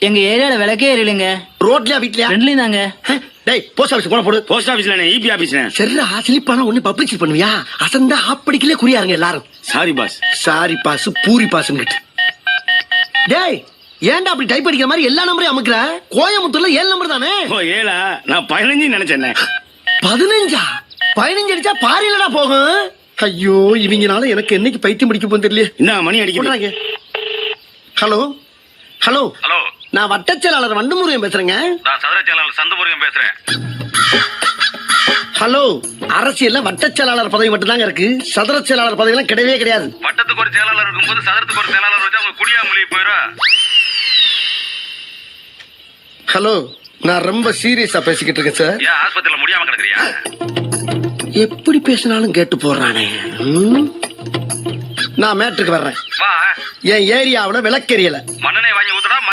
எங்க ஏரியால விளக்கே எரியலங்க. ரோட்லயா வீட்லயா? ரெண்டுலயும் தாங்க. டேய் போஸ்ட் ஆபீஸ் போன போடு. போஸ்ட் ஆபீஸ்ல இபி ஆபீஸ்ல. சரிடா ஸ்லிப்பான ஒண்ணு பப்ளிசிட்டி பண்ணுவியா? அசந்தா ஆப்படிக்கலே குறியாருங்க எல்லாரும். Sorry boss. Sorry boss poori பாஸ்ங்கிட்டு. டேய் ஏன்டா அப்படி டைப் அடிக்கிற மாதிரி எல்லா நம்பரையும் அமுக்குற? கோயம்புத்தூர்ல 7 நம்பர் தானே? ஓ 7ஆ? நான் 15 நினைச்சேன். 15 அடிச்சா பாரிலடா போகும். ஐயோ இவங்கனால எனக்கு என்னைக்கு பைத்தியம் பிடிக்க போன்னு தெரியல. என்ன மணி அடிக்குது? ஹலோ ஹலோ ஹலோ, நான் வட்டச்செயலாளர் வண்டமுருகன் பேசுறேங்க. நான் சதுர செயலாளர் சந்தமுருகன் பேசுறேன். ஹலோ, அரசியல்ல வட்டச்செயலாளர் பதவி மட்டும் தாங்க இருக்கு. சதுர செயலாளர் பதவி எல்லாம் கிடையவே கிடையாது. வட்டத்துக்கு ஒரு செயலாளர் இருக்கும்போது சதுரத்துக்கு ஒரு செயலாளர் வச்சு அவங்க குடியா மொழி போயிடும். ஹலோ, நான் ரொம்ப சீரியஸா பேசிக்கிட்டு இருக்கேன் சார். ஏன் ஆஸ்பத்திரியில முடியாம கிடக்குறியா? எப்படி பேசினாலும் கேட்டு போடுறானே. நான் மேட்ருக்கு வர்றேன். வா, என் ஏரியாவுல விளக்கெரியல. மண்ணெண்ணெய் வாங்கி ஊத்துடா.